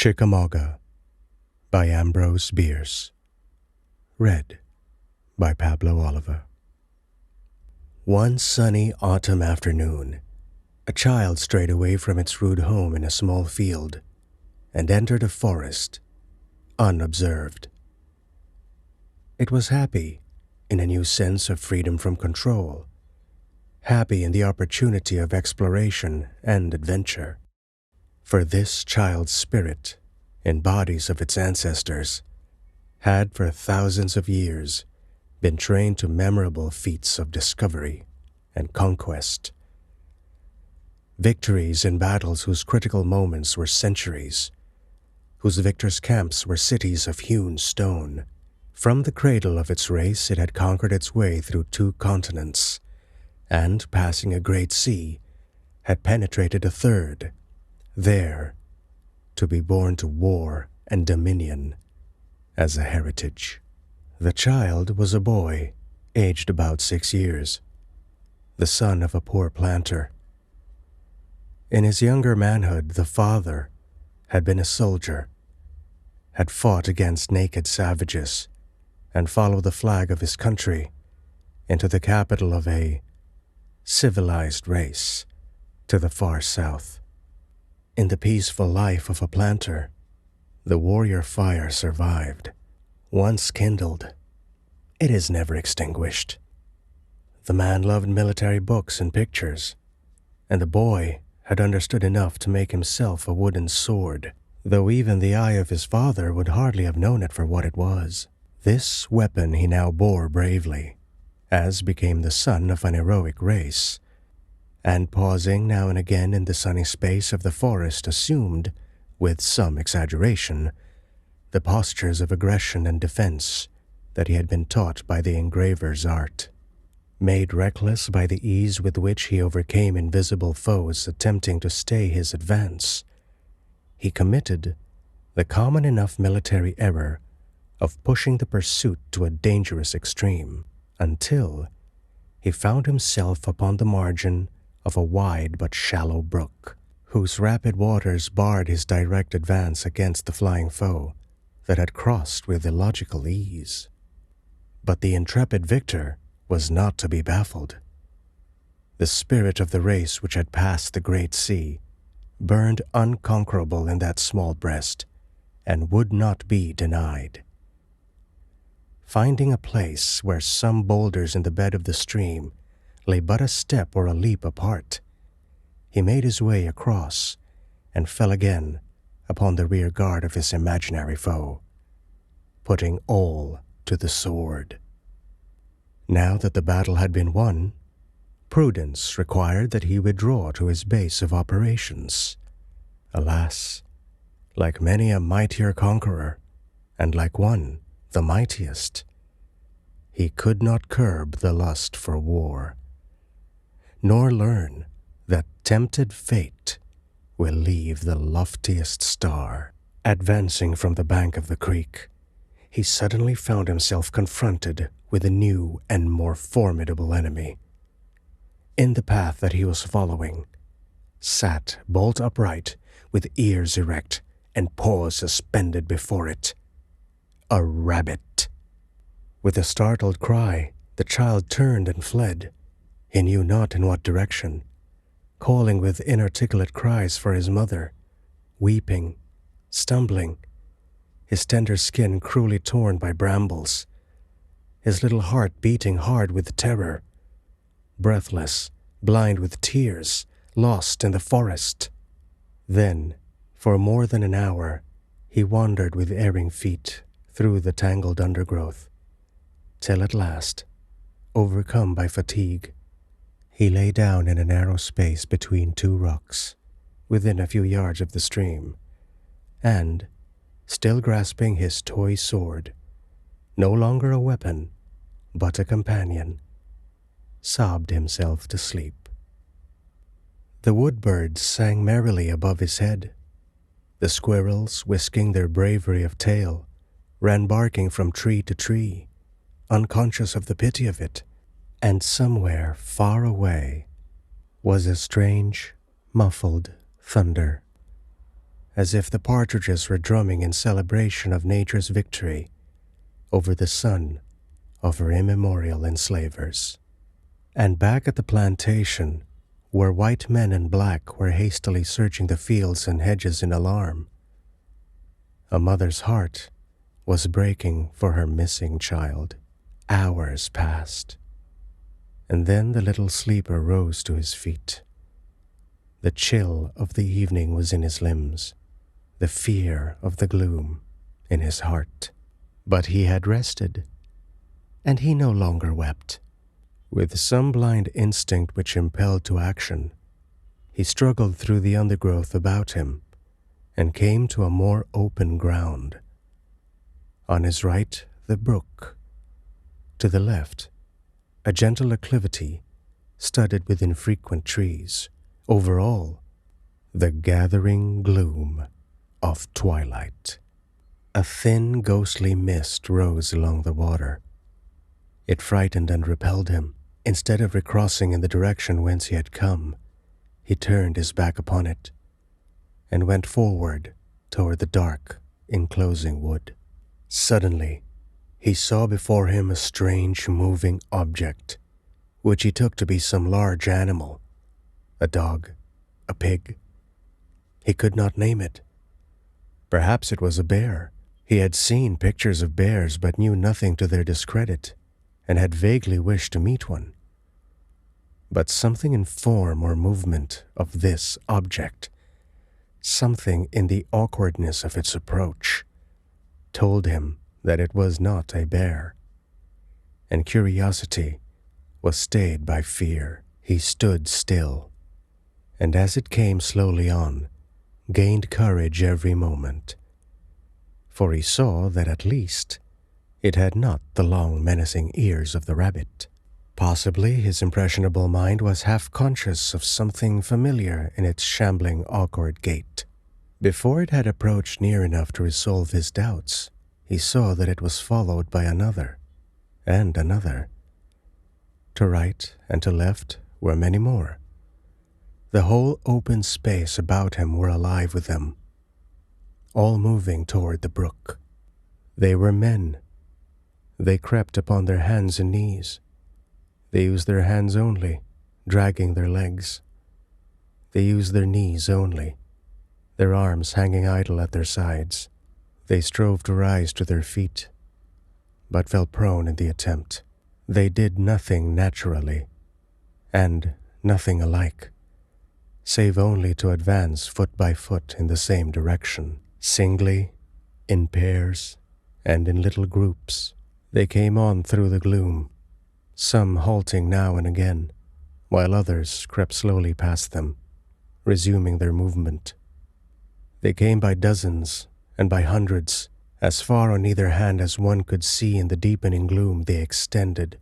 Chickamauga by Ambrose Bierce. Read by Pablo Oliver. One sunny autumn afternoon, a child strayed away from its rude home in a small field and entered a forest, unobserved. It was happy in a new sense of freedom from control, happy in the opportunity of exploration and adventure. For this child's spirit, in bodies of its ancestors, had for thousands of years been trained to memorable feats of discovery and conquest. Victories in battles whose critical moments were centuries, whose victors' camps were cities of hewn stone. From the cradle of its race it had conquered its way through 2 continents, and, passing a great sea, had penetrated a 3rd, there to be born to war and dominion as a heritage. The child was a boy, aged about 6 years, the son of a poor planter. In his younger manhood, the father had been a soldier, had fought against naked savages, and followed the flag of his country into the capital of a civilized race to the far south. In the peaceful life of a planter, the warrior fire survived. Once kindled, it is never extinguished. The man loved military books and pictures, and the boy had understood enough to make himself a wooden sword, though even the eye of his father would hardly have known it for what it was. This weapon he now bore bravely, as became the son of an heroic race, and pausing now and again in the sunny space of the forest assumed, with some exaggeration, the postures of aggression and defense that he had been taught by the engraver's art. Made reckless by the ease with which he overcame invisible foes attempting to stay his advance, he committed the common enough military error of pushing the pursuit to a dangerous extreme, until he found himself upon the margin of a wide but shallow brook, whose rapid waters barred his direct advance against the flying foe that had crossed with illogical ease. But the intrepid victor was not to be baffled. The spirit of the race which had passed the great sea burned unconquerable in that small breast and would not be denied. Finding a place where some boulders in the bed of the stream lay but a step or a leap apart, he made his way across and fell again upon the rear guard of his imaginary foe, putting all to the sword. Now that the battle had been won, prudence required that he withdraw to his base of operations. Alas, like many a mightier conqueror, and like one, the mightiest, he could not curb the lust for war, nor learn that tempted fate will leave the loftiest star. Advancing from the bank of the creek, he suddenly found himself confronted with a new and more formidable enemy. In the path that he was following sat bolt upright, with ears erect and paws suspended before it, a rabbit. With a startled cry, the child turned and fled, he knew not in what direction, calling with inarticulate cries for his mother, weeping, stumbling, his tender skin cruelly torn by brambles, his little heart beating hard with terror, breathless, blind with tears, lost in the forest. Then, for more than an hour, he wandered with erring feet through the tangled undergrowth, till at last, overcome by fatigue, he lay down in a narrow space between 2 rocks, within a few yards of the stream, and, still grasping his toy sword, no longer a weapon, but a companion, sobbed himself to sleep. The woodbirds sang merrily above his head. The squirrels, whisking their bravery of tail, ran barking from tree to tree, unconscious of the pity of it, and somewhere far away was a strange, muffled thunder. as if the partridges were drumming in celebration of nature's victory over the son of her immemorial enslavers. And back at the plantation, where white men and black were hastily searching the fields and hedges in alarm, a mother's heart was breaking for her missing child. Hours passed, and then the little sleeper rose to his feet. The chill of the evening was in his limbs, the fear of the gloom in his heart. But he had rested, and he no longer wept. With some blind instinct which impelled to action, he struggled through the undergrowth about him and came to a more open ground. On his right, the brook. To the left, a gentle acclivity studded with infrequent trees. Over all, the gathering gloom of twilight. A thin, ghostly mist rose along the water. It frightened and repelled him. Instead of recrossing in the direction whence he had come, he turned his back upon it and went forward toward the dark, enclosing wood. Suddenly, he saw before him a strange, moving object, which he took to be some large animal, a dog, a pig. He could not name it. Perhaps it was a bear. He had seen pictures of bears but knew nothing to their discredit, and had vaguely wished to meet one. But something in form or movement of this object, something in the awkwardness of its approach, told him that it was not a bear, and curiosity was stayed by fear. He stood still, and as it came slowly on, gained courage every moment, for he saw that at least it had not the long menacing ears of the rabbit. Possibly his impressionable mind was half conscious of something familiar in its shambling, awkward gait. Before it had approached near enough to resolve his doubts, he saw that it was followed by another, and another. To right and to left were many more. The whole open space about him were alive with them, all moving toward the brook. They were men. They crept upon their hands and knees. They used their hands only, dragging their legs. They used their knees only, their arms hanging idle at their sides. They strove to rise to their feet, but fell prone in the attempt. They did nothing naturally, and nothing alike, save only to advance foot by foot in the same direction. Singly, in pairs, and in little groups, they came on through the gloom, some halting now and again, while others crept slowly past them, resuming their movement. They came by dozens and by hundreds. As far on either hand as one could see in the deepening gloom they extended,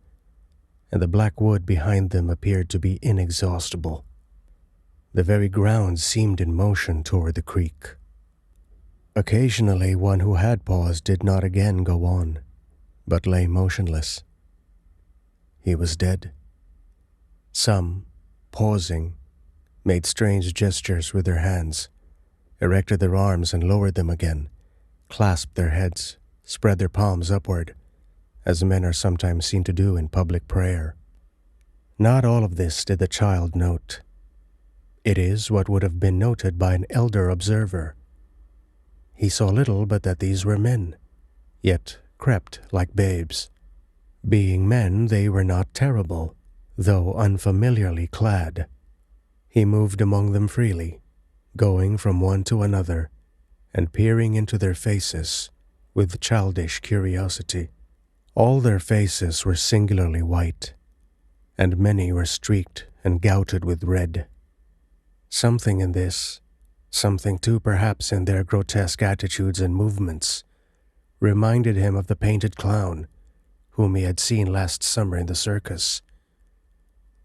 and the black wood behind them appeared to be inexhaustible. The very ground seemed in motion toward the creek. Occasionally one who had paused did not again go on, but lay motionless. He was dead. Some, pausing, made strange gestures with their hands, erected their arms and lowered them again, clasped their heads, spread their palms upward, as men are sometimes seen to do in public prayer. Not all of this did the child note. It is what would have been noted by an elder observer. He saw little but that these were men, yet crept like babes. Being men, they were not terrible, though unfamiliarly clad. He moved among them freely, going from one to another, and peering into their faces with childish curiosity. All their faces were singularly white, and many were streaked and gouted with red. Something in this, something too perhaps in their grotesque attitudes and movements, reminded him of the painted clown whom he had seen last summer in the circus,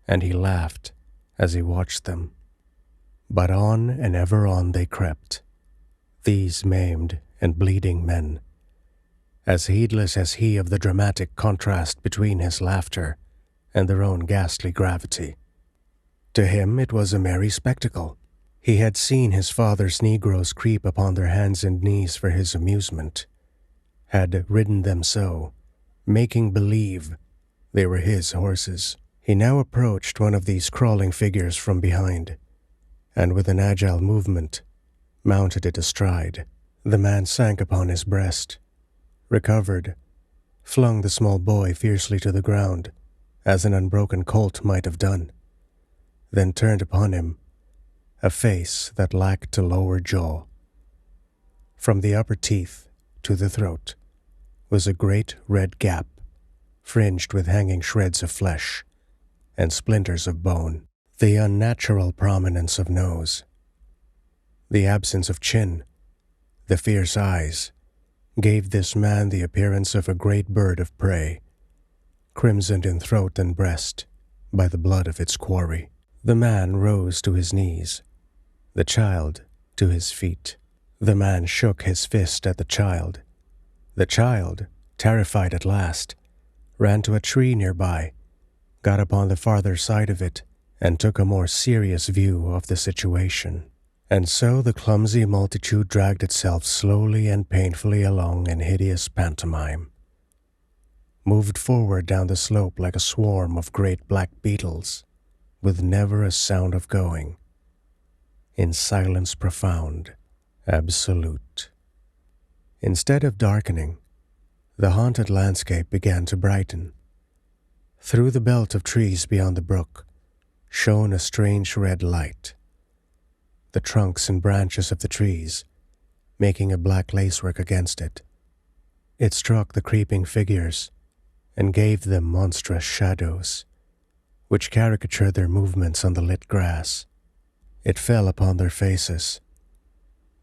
and he laughed as he watched them. But on and ever on they crept, these maimed and bleeding men, as heedless as he of the dramatic contrast between his laughter and their own ghastly gravity. To him it was a merry spectacle. He had seen his father's Negroes creep upon their hands and knees for his amusement, had ridden them so, making believe they were his horses. He now approached one of these crawling figures from behind, and with an agile movement, mounted it astride. The man sank upon his breast, recovered, flung the small boy fiercely to the ground, as an unbroken colt might have done, then turned upon him a face that lacked a lower jaw. From the upper teeth to the throat was a great red gap, fringed with hanging shreds of flesh and splinters of bone. The unnatural prominence of nose, the absence of chin, the fierce eyes, gave this man the appearance of a great bird of prey, crimsoned in throat and breast by the blood of its quarry. The man rose to his knees, the child to his feet. The man shook his fist at the child. The child, terrified at last, ran to a tree nearby, got upon the farther side of it, and took a more serious view of the situation. And so the clumsy multitude dragged itself slowly and painfully along in hideous pantomime, moved forward down the slope like a swarm of great black beetles, with never a sound of going, in silence profound, absolute. Instead of darkening, the haunted landscape began to brighten. Through the belt of trees beyond the brook shone a strange red light, the trunks and branches of the trees making a black lacework against it. It struck the creeping figures and gave them monstrous shadows, which caricatured their movements on the lit grass. It fell upon their faces,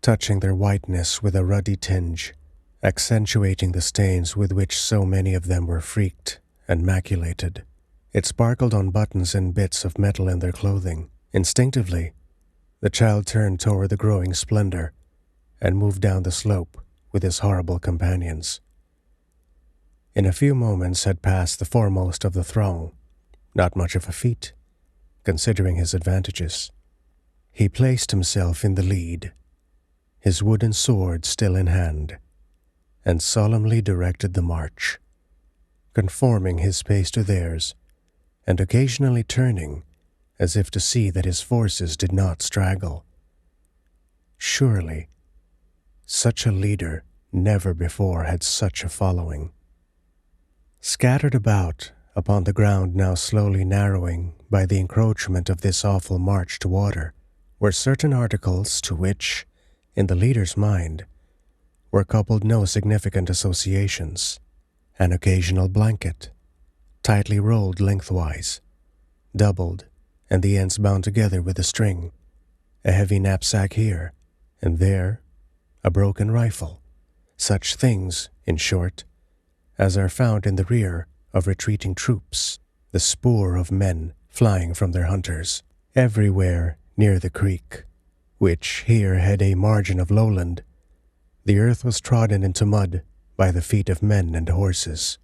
touching their whiteness with a ruddy tinge, accentuating the stains with which so many of them were freaked and maculated. It sparkled on buttons and bits of metal in their clothing. Instinctively, the child turned toward the growing splendor and moved down the slope with his horrible companions. In a few moments had passed the foremost of the throng, not much of a feat, considering his advantages. He placed himself in the lead, his wooden sword still in hand, and solemnly directed the march, conforming his pace to theirs, and occasionally turning as if to see that his forces did not straggle. Surely, such a leader never before had such a following. Scattered about upon the ground now slowly narrowing by the encroachment of this awful march to water were certain articles to which, in the leader's mind, were coupled no significant associations. An occasional blanket, tightly rolled lengthwise, doubled, and the ends bound together with a string, a heavy knapsack here, and there a broken rifle, such things, in short, as are found in the rear of retreating troops, the spoor of men flying from their hunters. Everywhere near the creek, which here had a margin of lowland, the earth was trodden into mud by the feet of men and horses.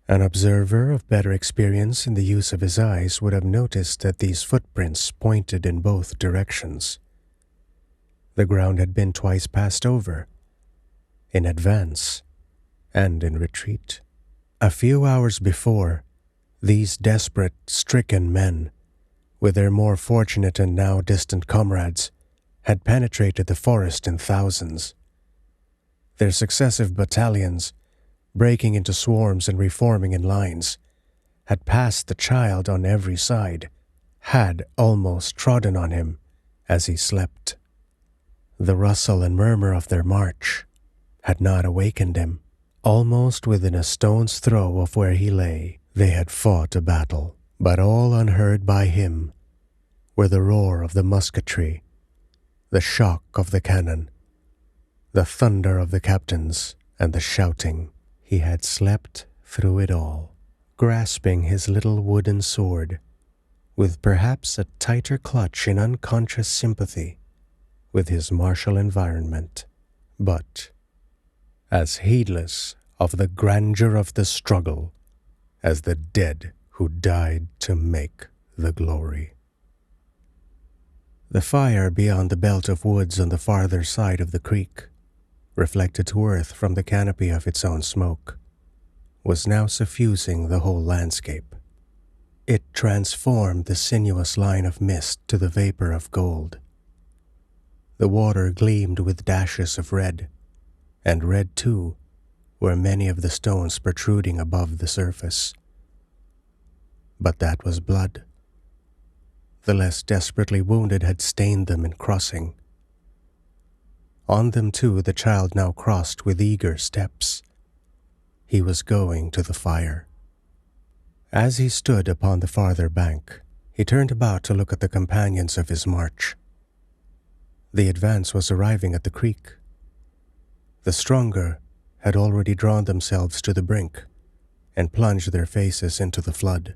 An observer of better experience in the use of his eyes would have noticed that these footprints pointed in both directions. The ground had been twice passed over, in advance and in retreat. A few hours before, these desperate, stricken men, with their more fortunate and now distant comrades, had penetrated the forest in thousands. Their successive battalions, breaking into swarms and reforming in lines, had passed the child on every side, had almost trodden on him as he slept. The rustle and murmur of their march had not awakened him. Almost within a stone's throw of where he lay, they had fought a battle, but all unheard by him were the roar of the musketry, the shock of the cannon, the thunder of the captains, and the shouting. He had slept through it all, grasping his little wooden sword, with perhaps a tighter clutch in unconscious sympathy with his martial environment, but as heedless of the grandeur of the struggle as the dead who died to make the glory. The fire beyond the belt of woods on the farther side of the creek, reflected to earth from the canopy of its own smoke, was now suffusing the whole landscape. It transformed the sinuous line of mist to the vapor of gold. The water gleamed with dashes of red, and red too were many of the stones protruding above the surface. But that was blood. The less desperately wounded had stained them in crossing. On them too the child now crossed with eager steps. He was going to the fire. As he stood upon the farther bank, he turned about to look at the companions of his march. The advance was arriving at the creek. The stronger had already drawn themselves to the brink and plunged their faces into the flood.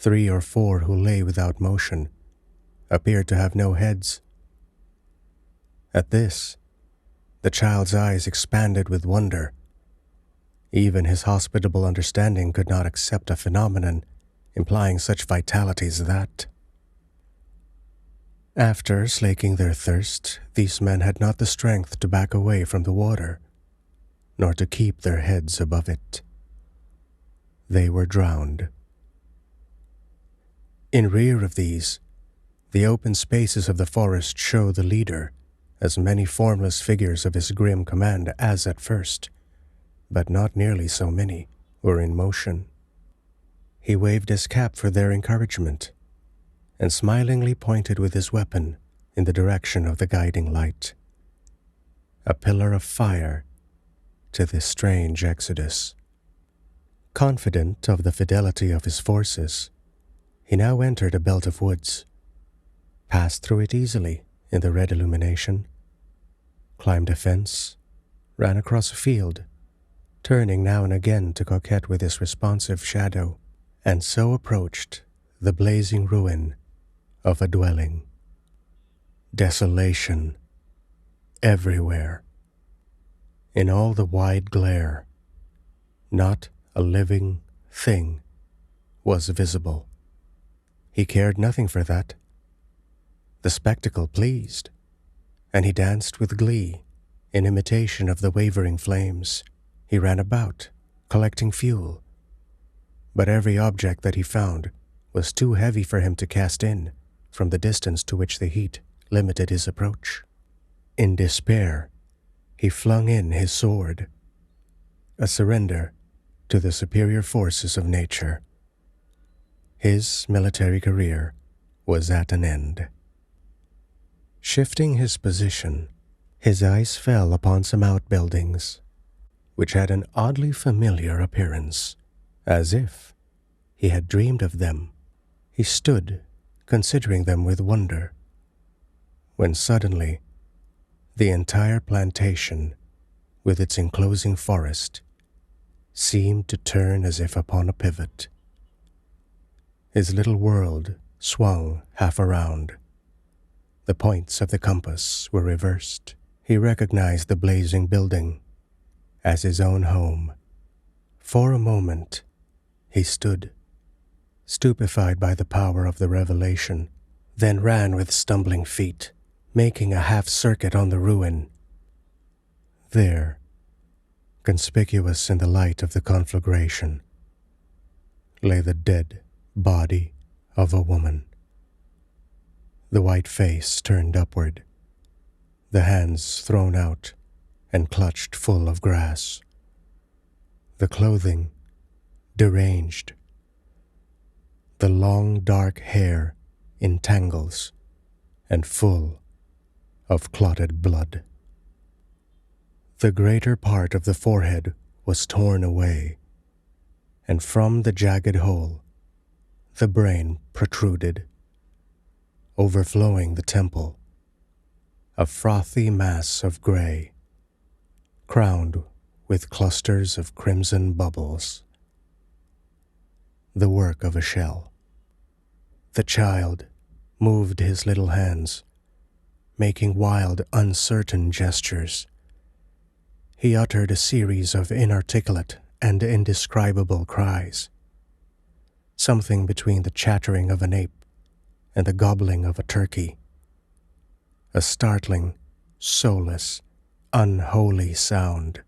3 or 4 who lay without motion appeared to have no heads. At this, the child's eyes expanded with wonder. Even his hospitable understanding could not accept a phenomenon implying such vitality as that. After slaking their thirst, these men had not the strength to back away from the water, nor to keep their heads above it. They were drowned. In rear of these, the open spaces of the forest show the leader, as many formless figures of his grim command as at first, but not nearly so many, were in motion. He waved his cap for their encouragement, and smilingly pointed with his weapon in the direction of the guiding light, a pillar of fire to this strange exodus. Confident of the fidelity of his forces, he now entered a belt of woods, passed through it easily in the red illumination, climbed a fence, ran across a field, turning now and again to coquette with his responsive shadow, and so approached the blazing ruin of a dwelling. Desolation everywhere. In all the wide glare, not a living thing was visible. He cared nothing for that. The spectacle pleased, and he danced with glee in imitation of the wavering flames. He ran about, collecting fuel, but every object that he found was too heavy for him to cast in from the distance to which the heat limited his approach. In despair, he flung in his sword, a surrender to the superior forces of nature. His military career was at an end. Shifting his position, his eyes fell upon some outbuildings, which had an oddly familiar appearance, as if he had dreamed of them. He stood, considering them with wonder, when suddenly the entire plantation, with its enclosing forest, seemed to turn as if upon a pivot. His little world swung half around. The points of the compass were reversed. He recognized the blazing building as his own home. For a moment, he stood, stupefied by the power of the revelation, then ran with stumbling feet, making a half-circuit on the ruin. There, conspicuous in the light of the conflagration, lay the dead body of a woman. The white face turned upward, the hands thrown out and clutched full of grass. The clothing deranged. The long dark hair in tangles and full of clotted blood. The greater part of the forehead was torn away, and from the jagged hole the brain protruded, overflowing the temple, a frothy mass of gray, crowned with clusters of crimson bubbles. The work of a shell. The child moved his little hands, making wild, uncertain gestures. He uttered a series of inarticulate and indescribable cries, something between the chattering of an ape and the gobbling of a turkey. A startling, soulless, unholy sound.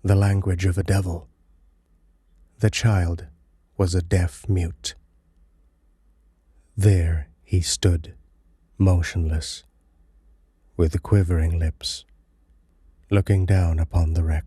The language of a devil. The child was a deaf mute. There he stood, motionless, with quivering lips, looking down upon the wreck.